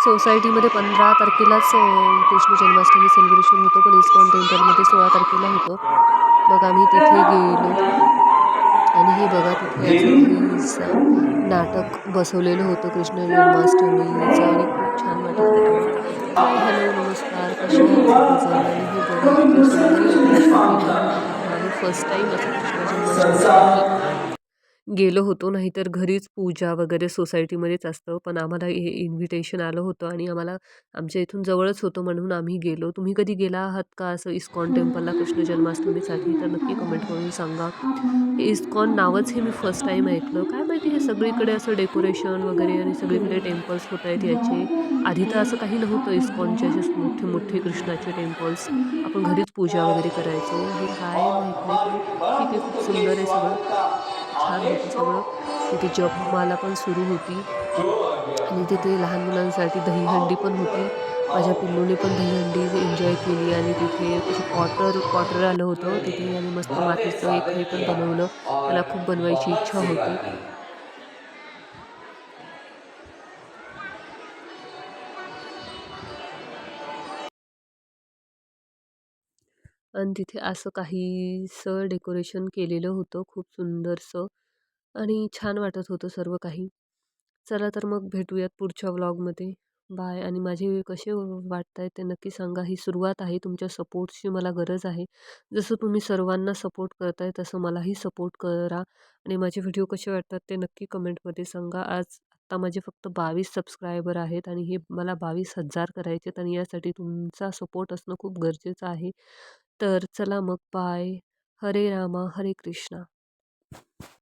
सोसायटीमध्ये 15 तारखेलाच कृष्ण जन्माष्टमी सेलिब्रेशन होतं, पण इस्कॉन टेम्पलमध्ये 16 तारखेला होतं. मग आम्ही तिथे गेलो आणि हे बघा तिथे असं दहीचं नाटक बसवलेलं होतं कृष्ण जन्माष्टमीचं आणि खूप छान वाटत होतं. हाय, हॅलो, नमस्कार, कसे आहात सगळेजण? आणि हे बघा किती सुंदर डेकोरेशन केलेलं होतं तिथे. आम्ही फर्स्ट टाईम असं कृष्ण जन्माष्टमीसाठी गेलो होतो, नाहीतर घरीच पूजा वगैरे सोसायटीमध्येच असतं. पण आम्हाला हे इन्व्हिटेशन आलं होतं आणि आम्हाला आमच्या इथून जवळच होतं म्हणून आम्ही गेलो. तुम्ही कधी गेला आहात का असं इस्कॉन टेम्पलला कृष्ण जन्माष्टमीसाठी? तर नक्की कमेंट करून सांगा. हे इस्कॉन नावच हे मी फर्स्ट टाईम ऐकलं. काय माहिती हे सगळीकडे असं डेकोरेशन वगैरे आणि सगळीकडे टेम्पल्स होतायत याचे. आधी तर असं काही नव्हतं इस्कॉनचे असे मोठे-मोठे कृष्णाचे टेम्पल्स. आपण घरीच पूजा वगैरे करायचो. हे काय माहीत नाही, पण ठीक आहे, खूप सुंदर आहे सगळं. छान होतं सगळं. तिथे जपमाला पण सुरू होती आणि तिथे लहान मुलांसाठी दहीहंडी पण होती. माझ्या पिल्लूने पण दहीहंडी एन्जॉय केली आणि तिथे असं क्वार्टर आलं होतं. तिथे आम्ही मस्त मातीचं एक हे पण बनवलं. त्याला खूप बनवायची इच्छा होती. आणि तिथे असं काहीसं डेकोरेशन केलेलं होतं खूप सुंदरसं आणि छान वाटत होतं सर्व काही. चला तर मग भेटूयात पुढच्या व्लॉगमध्ये. बाय आणि माझे कसे वाटतायत ते नक्की सांगा. ही सुरुवात आहे. तुमच्या सपोर्टची मला गरज आहे. जसं तुम्ही सर्वांना सपोर्ट करताय तसं मलाही सपोर्ट करा आणि माझे व्हिडिओ कसे वाटतात ते नक्की कमेंटमध्ये सांगा. आत्ता माझे फक्त 22 सबस्क्रायबर आहेत आणि हे मला 22,000 करायचे आहेत आणि यासाठी तुमचा सपोर्ट असणं खूप गरजेचं आहे. तर चला मग बाय. हरे रामा हरे कृष्णा.